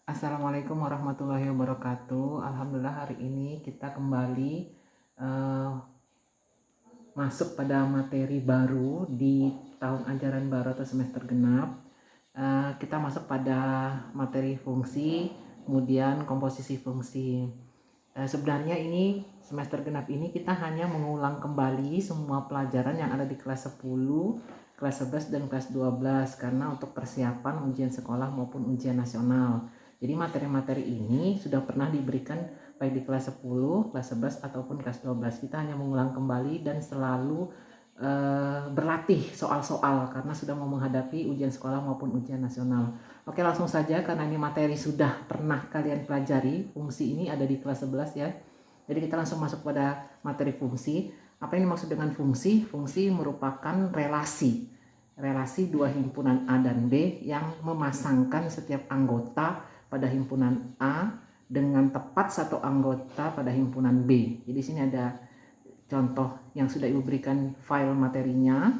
Assalamualaikum warahmatullahi wabarakatuh. Alhamdulillah hari ini kita kembali eh, masuk pada materi baru di tahun ajaran baru atau semester genap. Kita masuk pada materi fungsi, kemudian komposisi fungsi. Sebenarnya ini semester genap ini kita hanya mengulang kembali semua pelajaran yang ada di kelas 10, kelas 11 dan kelas 12 karena untuk persiapan ujian sekolah maupun ujian nasional. Jadi materi-materi ini sudah pernah diberikan baik di kelas 10, kelas 11 ataupun kelas 12. Kita hanya mengulang kembali dan selalu berlatih soal-soal karena sudah mau menghadapi ujian sekolah maupun ujian nasional. Oke, langsung saja karena ini materi sudah pernah kalian pelajari. Fungsi ini ada di kelas 11 ya. Jadi kita langsung masuk pada materi fungsi. Apa yang dimaksud dengan fungsi? Fungsi merupakan relasi dua himpunan A dan B yang memasangkan setiap anggota pada himpunan A dengan tepat satu anggota pada himpunan B. Jadi di sini ada contoh yang sudah Ibu berikan file materinya.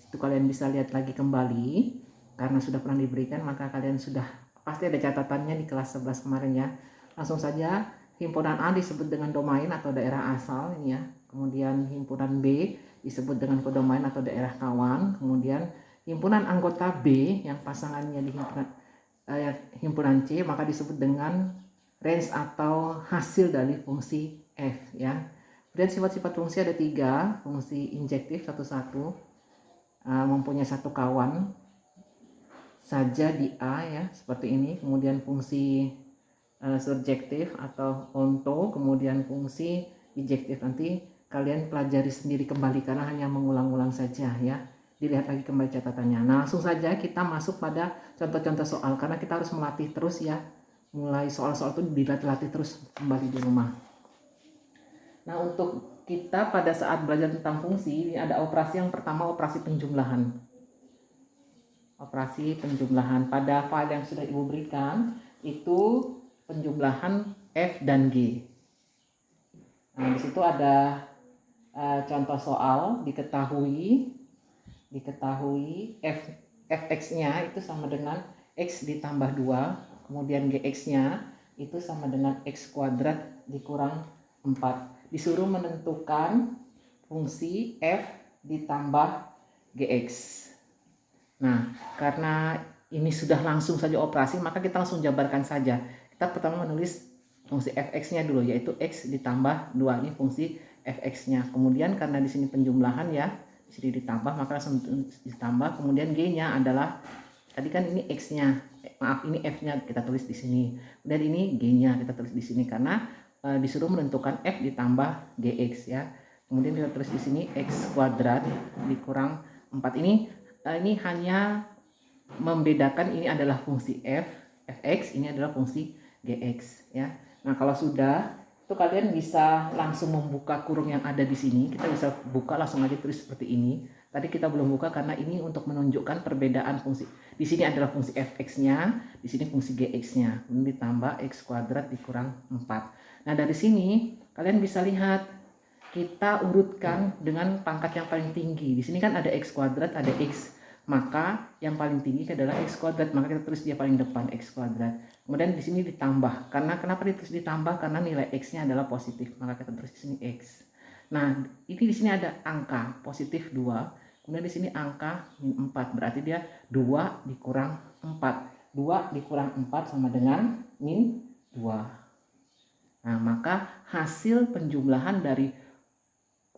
Itu kalian bisa lihat lagi kembali karena sudah pernah diberikan, maka kalian sudah pasti ada catatannya di kelas 11 kemarin ya. Langsung saja, himpunan A disebut dengan domain atau daerah asal ini ya. Kemudian himpunan B disebut dengan kodomain atau daerah kawan. Kemudian himpunan anggota B yang pasangannya di himpunan C maka disebut dengan range atau hasil dari fungsi F ya. Kemudian sifat-sifat fungsi ada 3, fungsi injektif satu-satu, mempunyai satu kawan saja di A ya seperti ini. Kemudian fungsi surjektif atau onto, kemudian fungsi bijektif. Nanti kalian pelajari sendiri kembali karena hanya mengulang-ulang saja ya. Dilihat lagi kembali catatannya. Nah, langsung saja kita masuk pada contoh-contoh soal karena kita harus melatih terus ya. Mulai soal-soal itu dilatih terus kembali di rumah. Nah, untuk kita pada saat belajar tentang fungsi, ini ada operasi yang pertama, operasi penjumlahan. Operasi penjumlahan pada file yang sudah Ibu berikan itu penjumlahan F dan G. Nah, di situ ada contoh soal diketahui fx-nya itu sama dengan x ditambah 2, kemudian gx-nya itu sama dengan x kuadrat dikurang 4. Disuruh menentukan fungsi f ditambah gx. Nah, karena ini sudah langsung saja operasi, maka kita langsung jabarkan saja. Kita pertama menulis fungsi fx-nya dulu, yaitu x ditambah 2. Ini fungsi fx-nya. Kemudian karena di sini penjumlahan ya, di sini ditambah, maka langsung ditambah. Kemudian g-nya adalah, tadi kan ini x-nya, maaf ini f-nya kita tulis di sini. Dan ini g-nya kita tulis di sini karena disuruh menentukan f ditambah gx ya. Kemudian kita tulis di sini x kuadrat dikurang 4. Ini hanya membedakan ini adalah fungsi fx, ini adalah fungsi gx ya. Nah, kalau sudah itu kalian bisa langsung membuka kurung yang ada di sini. Kita bisa buka langsung aja tulis seperti ini. Tadi kita belum buka karena ini untuk menunjukkan perbedaan fungsi. Di sini adalah fungsi fx-nya, di sini fungsi gx-nya. Ini ditambah x kuadrat dikurang 4. Nah, dari sini kalian bisa lihat kita urutkan dengan pangkat yang paling tinggi. Di sini kan ada x kuadrat, ada x, maka yang paling tinggi adalah x kuadrat, maka kita tulis dia paling depan x kuadrat. Kemudian di sini ditambah. Karena kenapa ditulis ditambah? Karena nilai x-nya adalah positif, maka kita tulis di sini x. Nah, ini di sini ada angka positif 2, kemudian di sini angka min 4, berarti dia 2 dikurang 4. 2 dikurang 4 sama dengan min 2. Nah, maka hasil penjumlahan dari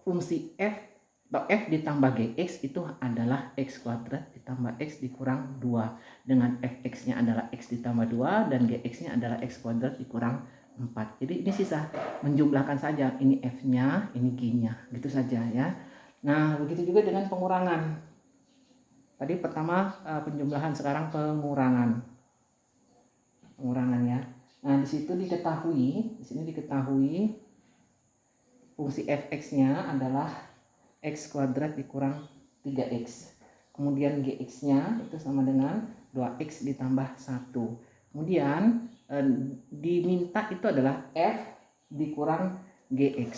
fungsi f atau f ditambah gx itu adalah x kuadrat ditambah x dikurang 2, dengan fx-nya adalah x ditambah 2 dan gx-nya adalah x kuadrat dikurang 4. Jadi ini sisa menjumlahkan saja, ini f-nya, ini g-nya, gitu saja ya. Nah, begitu juga dengan pengurangan. Tadi pertama penjumlahan, sekarang pengurangan ya. Nah, di situ diketahui, di sini diketahui fungsi fx-nya adalah x kuadrat dikurang 3x. Kemudian gx-nya itu sama dengan 2x ditambah 1. Kemudian diminta itu adalah f dikurang gx.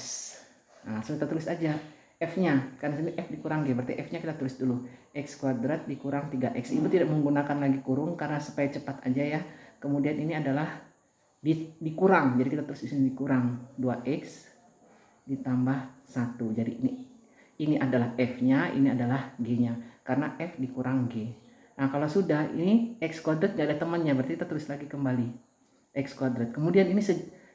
Nah, kita tulis aja f-nya, karena ini f dikurang g, berarti f-nya kita tulis dulu x kuadrat dikurang 3x. Ibu tidak menggunakan lagi kurung karena supaya cepat aja ya. Kemudian ini adalah dikurang, jadi kita terus di sini dikurang 2x ditambah 1. Jadi ini adalah f-nya, ini adalah g-nya, karena f dikurang g. Nah kalau sudah, ini x kuadrat gak ada temannya, berarti kita tulis lagi kembali x kuadrat. Kemudian ini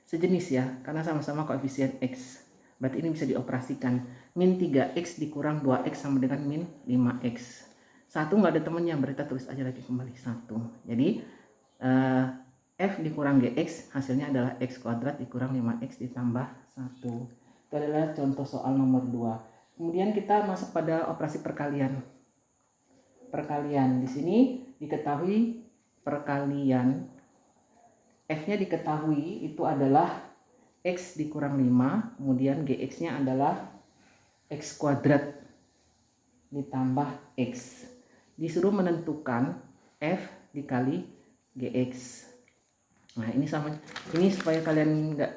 sejenis ya, karena sama-sama koefisien x, berarti ini bisa dioperasikan. Min 3x dikurang 2x sama dengan min 5x. 1 gak ada temannya, berarti kita tulis aja lagi kembali 1. Jadi f dikurang gx hasilnya adalah x kuadrat dikurang 5x ditambah 1. Itu adalah contoh soal nomor 2. Kemudian kita masuk pada operasi perkalian. Perkalian di sini diketahui perkalian f-nya diketahui itu adalah x dikurang 5, kemudian gx-nya adalah x kuadrat ditambah x. Disuruh menentukan f dikali gx. Nah ini sama, ini supaya kalian nggak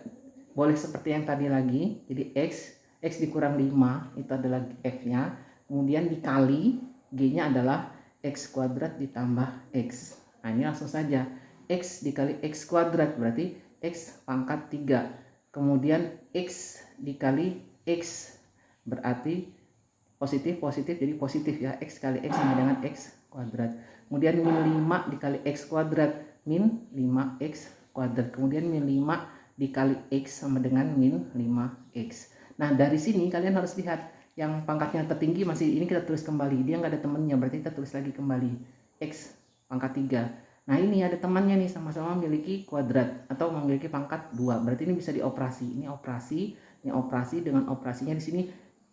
boleh seperti yang tadi lagi. Jadi x dikurang 5 itu adalah f-nya, kemudian dikali g-nya adalah x kuadrat ditambah x. Nah ini langsung saja, x dikali x kuadrat berarti x pangkat 3, kemudian x dikali x berarti positif jadi positif ya, x kali x sama dengan x kuadrat. Kemudian min 5 dikali x kuadrat min 5x kuadrat, kemudian min 5 dikali x sama dengan min 5x. Nah dari sini kalian harus lihat yang pangkatnya tertinggi masih ini kita tulis kembali, dia nggak ada temennya, berarti kita tulis lagi kembali x pangkat 3. Nah ini ada temannya nih, sama-sama memiliki kuadrat atau memiliki pangkat 2, berarti ini bisa dioperasi. Ini operasi dengan operasinya di sini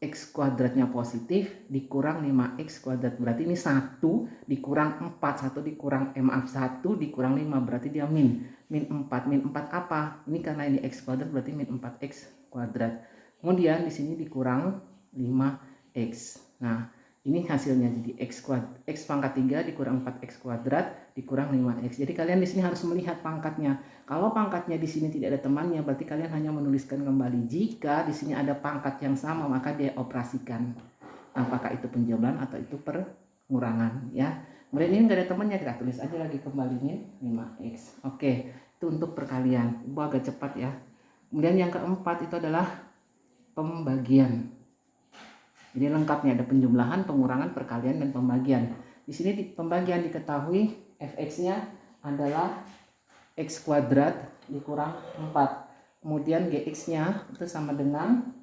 x kuadratnya positif dikurang 5x kuadrat, berarti ini 1 dikurang 4, 1 dikurang 1 dikurang 5, berarti dia min 4. Min 4 apa? Ini karena ini x kuadrat berarti min 4x kuadrat. Kemudian di sini dikurang 5x. Nah ini hasilnya jadi x pangkat 3 dikurang 4x kuadrat dikurang 5x. Jadi kalian di sini harus melihat pangkatnya. Kalau pangkatnya di sini tidak ada temannya, berarti kalian hanya menuliskan kembali. Jika di sini ada pangkat yang sama, maka dia operasikan. Apakah itu penjumlahan atau itu pengurangan ya. Kemudian ini nggak ada temannya, kita tulis aja lagi kembalinya 5x. Oke, itu untuk perkalian. Ibu agak cepat ya. Kemudian yang keempat itu adalah pembagian. Jadi lengkapnya ada penjumlahan, pengurangan, perkalian, dan pembagian. Di sini di pembagian diketahui fx-nya adalah x kuadrat dikurang 4. Kemudian gx-nya itu sama dengan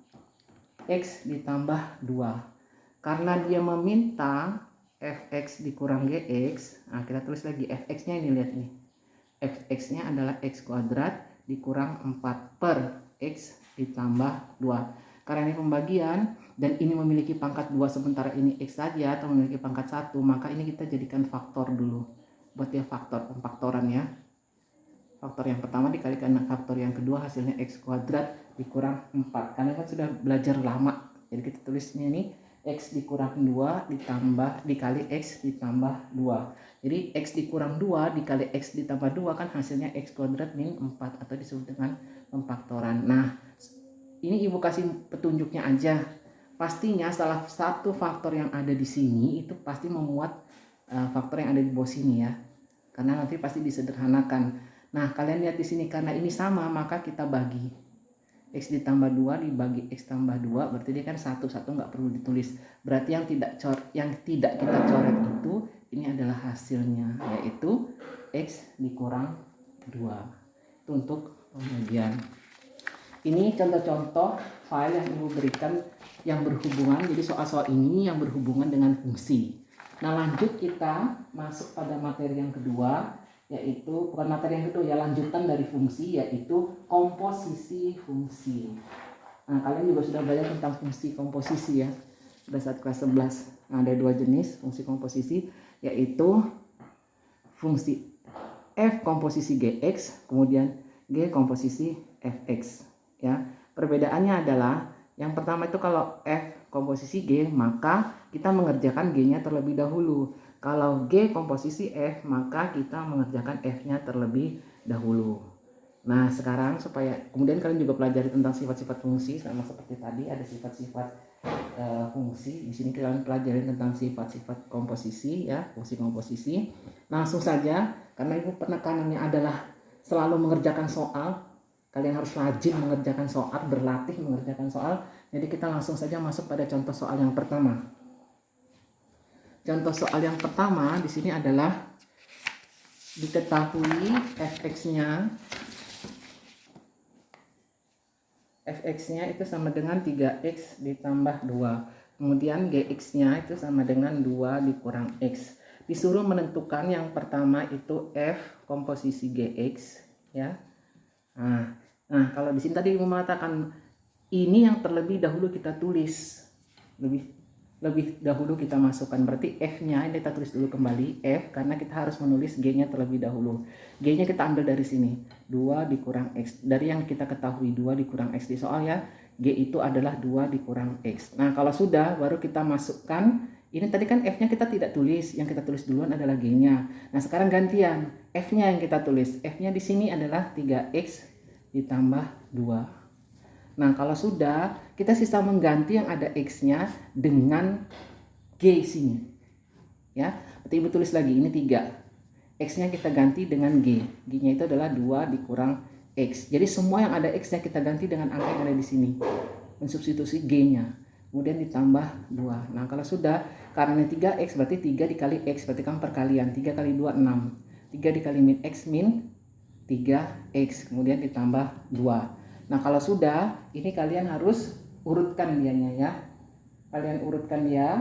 x ditambah 2. Karena dia meminta fx dikurang gx, nah kita tulis lagi fx-nya, ini lihat nih. Fx-nya adalah x kuadrat dikurang 4 per x ditambah 2. Karena ini pembagian dan ini memiliki pangkat 2 sementara ini x saja atau memiliki pangkat 1, maka ini kita jadikan faktor dulu. Buat dia faktor, pemfaktoran ya. Faktor yang pertama dikalikan dengan faktor yang kedua, hasilnya x kuadrat dikurang 4. Karena kan sudah belajar lama, jadi kita tulisnya ini x dikurang 2 dikali x ditambah 2. Jadi x dikurang 2 dikali x ditambah 2 kan hasilnya x kuadrat min 4 atau disebut dengan pemfaktoran. Nah ini ibu kasih petunjuknya aja. Pastinya salah satu faktor yang ada di sini itu pasti memuat faktor yang ada di bawah sini ya. Karena nanti pasti disederhanakan. Nah kalian lihat di sini, karena ini sama maka kita bagi. X ditambah 2 dibagi x tambah 2 berarti dia kan 1 nggak perlu ditulis. Berarti yang tidak kita coret itu ini adalah hasilnya, yaitu x dikurang 2. Itu untuk pembagian. Ini contoh-contoh file yang ibu berikan yang berhubungan, jadi soal-soal ini yang berhubungan dengan fungsi. Nah lanjut kita masuk pada materi yang kedua, yaitu bukan materi yang kedua ya, lanjutan dari fungsi, yaitu komposisi fungsi. Nah kalian juga sudah belajar tentang fungsi komposisi ya pada saat kelas 11. Nah, ada 2 jenis fungsi komposisi, yaitu fungsi f komposisi gx kemudian g komposisi fx ya. Perbedaannya adalah yang pertama itu kalau f komposisi g maka kita mengerjakan g-nya terlebih dahulu. Kalau g komposisi f maka kita mengerjakan f-nya terlebih dahulu. Nah, sekarang supaya kemudian kalian juga pelajari tentang sifat-sifat fungsi sama seperti tadi ada sifat-sifat fungsi. Di sini kalian pelajari tentang sifat-sifat komposisi ya, fungsi komposisi. Langsung saja karena ibu penekanannya adalah selalu mengerjakan soal. Kalian harus rajin mengerjakan soal, berlatih mengerjakan soal. Jadi kita langsung saja masuk pada contoh soal yang pertama. Contoh soal yang pertama di sini adalah diketahui fx-nya itu sama dengan 3x ditambah 2. Kemudian gx-nya itu sama dengan 2 dikurang x. Disuruh menentukan yang pertama itu f komposisi gx ya. Nah, kalau di sini tadi mengatakan ini yang terlebih dahulu kita tulis. Lebih dahulu kita masukkan, berarti f-nya ini kita tulis dulu kembali f karena kita harus menulis g-nya terlebih dahulu. G-nya kita ambil dari sini, 2 dikurang x. Dari yang kita ketahui 2 dikurang x di soal ya, g itu adalah 2 dikurang x. Nah, kalau sudah baru kita masukkan, ini tadi kan f-nya kita tidak tulis, yang kita tulis duluan adalah g-nya. Nah, sekarang gantian, f-nya yang kita tulis. F-nya di sini adalah 3x ditambah 2. Nah, kalau sudah, kita sisa mengganti yang ada x-nya dengan g sini. Ya, berarti ibu tulis lagi, ini 3. X-nya kita ganti dengan g. G-nya itu adalah 2 dikurang x. Jadi semua yang ada x-nya kita ganti dengan angka yang ada di sini. Mensubstitusi g-nya. Kemudian ditambah 2. Nah, kalau sudah, karena ini 3x berarti 3 dikali x. Berarti kan perkalian. 3 kali 2, 6. 3 dikali min x min 3x. Kemudian ditambah 2. Nah, kalau sudah, ini kalian harus urutkan dianya ya. Kalian urutkan dia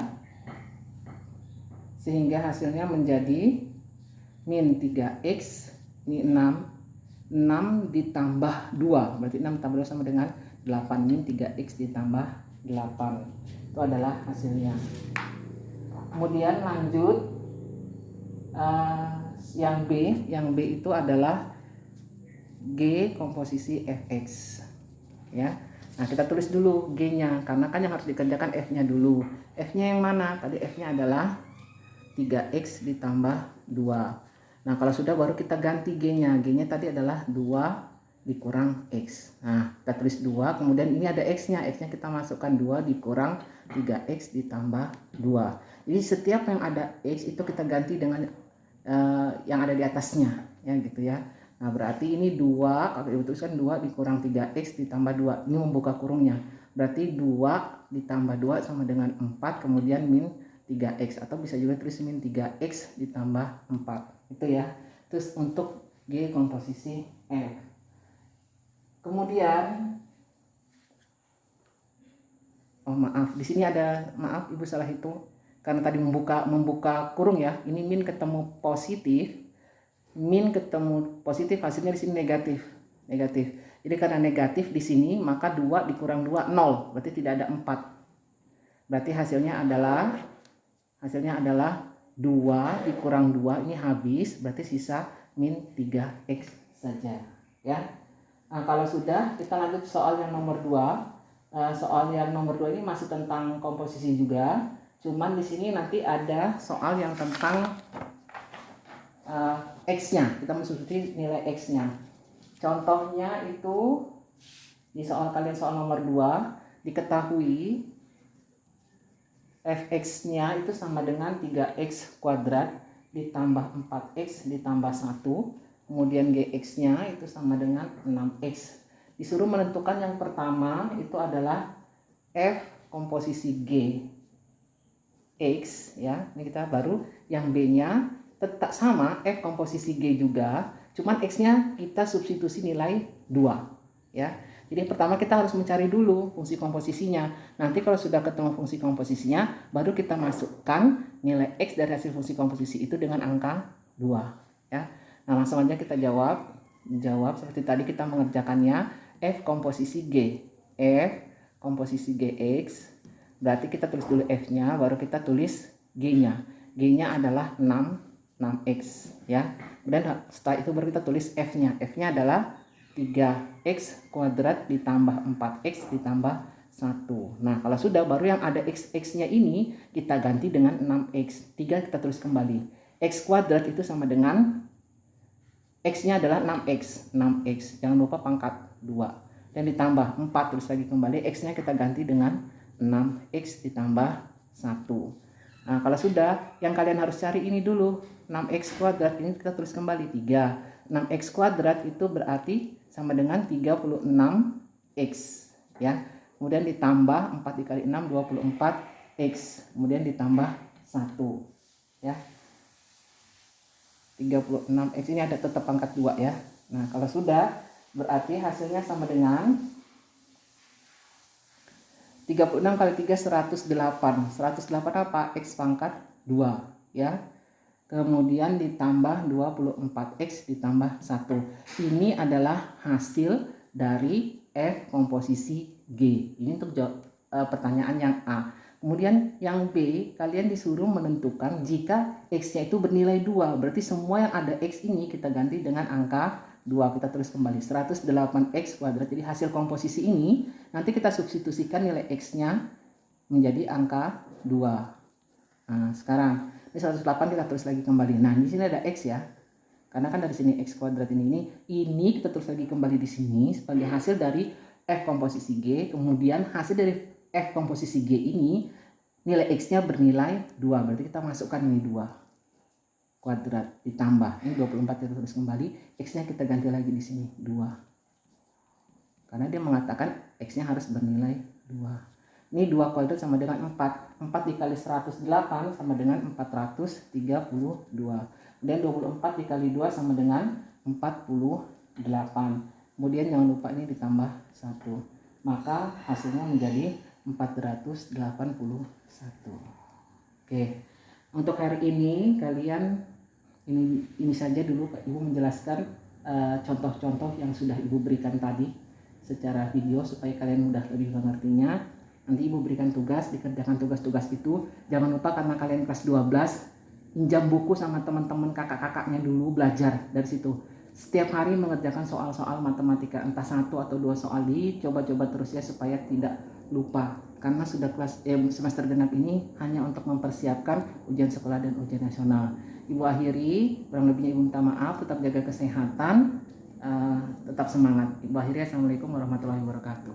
sehingga hasilnya menjadi min 3x, ini 6. 6 ditambah 2, berarti 6 tambah 2 sama dengan 8, min 3x ditambah 8. Itu adalah hasilnya. Kemudian lanjut yang B itu adalah G komposisi fx ya. Nah, kita tulis dulu G-nya karena kan yang harus dikerjakan F-nya dulu. F-nya yang mana? Tadi F-nya adalah 3x ditambah 2. Nah, kalau sudah baru kita ganti G-nya. G-nya tadi adalah 2 dikurang x. Nah, kita tulis 2, kemudian ini ada x-nya. X-nya kita masukkan 2 dikurang 3x ditambah 2. Jadi setiap yang ada x itu kita ganti dengan yang ada di atasnya ya gitu ya. Nah, berarti ini 2, kalau diputuskan 2 dikurang 3x ditambah 2. Ini membuka kurungnya. Berarti 2 ditambah 2 sama dengan 4, kemudian min 3x. Atau bisa juga tulis min 3x ditambah 4. Itu ya. Terus untuk G komposisi F. Kemudian, oh maaf, di sini ada, maaf ibu salah hitung. Karena tadi membuka kurung ya. Ini min ketemu positif. Min ketemu positif, hasilnya di sini negatif. Jadi karena negatif di sini maka 2 dikurang 2 0, berarti tidak ada 4. Berarti hasilnya adalah 2 dikurang 2 ini habis, berarti sisa min 3x saja ya. Nah, kalau sudah kita lanjut soal yang nomor 2. Soal yang nomor 2 ini masih tentang komposisi juga. Cuman di sini nanti ada soal yang tentang x-nya, kita mensubstitusi nilai x-nya. Contohnya itu di soal kalian soal nomor 2, diketahui fx-nya itu sama dengan 3x kuadrat ditambah 4x ditambah 1, kemudian gx-nya itu sama dengan 6x. Disuruh menentukan yang pertama itu adalah f komposisi g x ya. Ini kita baru yang b-nya tetap sama f komposisi g juga, cuman x-nya kita substitusi nilai 2 ya. Jadi pertama kita harus mencari dulu fungsi komposisinya. Nanti kalau sudah ketemu fungsi komposisinya, baru kita masukkan nilai x dari hasil fungsi komposisi itu dengan angka 2 ya. Nah, langsung aja kita jawab seperti tadi kita mengerjakannya. F komposisi g, f komposisi gx, berarti kita tulis dulu f-nya, baru kita tulis g-nya. G-nya adalah 6x ya. Kemudian setelah itu baru kita tulis f-nya. F-nya adalah 3x kuadrat ditambah 4x ditambah 1. Nah, kalau sudah baru yang ada x-nya ini kita ganti dengan 6x. 3 kita tulis kembali. X kuadrat itu sama dengan X-nya adalah 6X. 6X. Jangan lupa pangkat 2. Dan ditambah 4 terus lagi kembali. X-nya kita ganti dengan 6X ditambah 1. Nah, kalau sudah, yang kalian harus cari ini dulu. 6X kuadrat ini kita tulis kembali 3. 6X kuadrat itu berarti sama dengan 36X. Ya. Kemudian ditambah 4 dikali 6, 24X. Kemudian ditambah 1. Ya. 36X ini ada tetap pangkat 2 ya. Nah, kalau sudah berarti hasilnya sama dengan 36 kali 3 108. 108 apa? X pangkat 2 ya. Kemudian ditambah 24X ditambah 1. Ini adalah hasil dari F komposisi G. Ini untuk pertanyaan yang A. Kemudian yang B, kalian disuruh menentukan jika X-nya itu bernilai 2. Berarti semua yang ada X ini kita ganti dengan angka 2. Kita tulis kembali 108X kuadrat. Jadi hasil komposisi ini nanti kita substitusikan nilai X-nya menjadi angka 2. Nah, sekarang ini 108 kita tulis lagi kembali. Nah, di sini ada X ya. Karena kan dari sini X kuadrat ini kita tulis lagi kembali di sini sebagai hasil dari F komposisi G. Kemudian hasil dari F komposisi G ini nilai X-nya bernilai 2. Berarti kita masukkan ini 2 kuadrat ditambah ini 24 kita tulis kembali. X-nya kita ganti lagi di sini 2. Karena dia mengatakan X-nya harus bernilai 2. Ini 2 kuadrat sama dengan 4. 4 dikali 108 sama dengan 432. Dan 24 dikali 2 sama dengan 48. Kemudian jangan lupa ini ditambah 1. Maka hasilnya menjadi 481. Oke. Untuk hari ini kalian ini saja dulu Ibu menjelaskan contoh-contoh yang sudah Ibu berikan tadi secara video supaya kalian mudah lebih mengertinya. Nanti Ibu berikan tugas, dikerjakan tugas-tugas itu. Jangan lupa karena kalian kelas 12, pinjam buku sama teman-teman kakak-kakaknya dulu, belajar dari situ. Setiap hari mengerjakan soal-soal matematika, entah 1 atau 2 soal, coba-coba terus ya supaya tidak lupa. Karena sudah semester genap ini hanya untuk mempersiapkan ujian sekolah dan ujian nasional. Ibu akhiri, kurang lebihnya Ibu minta maaf, tetap jaga kesehatan, tetap semangat. Ibu akhiri, assalamualaikum warahmatullahi wabarakatuh.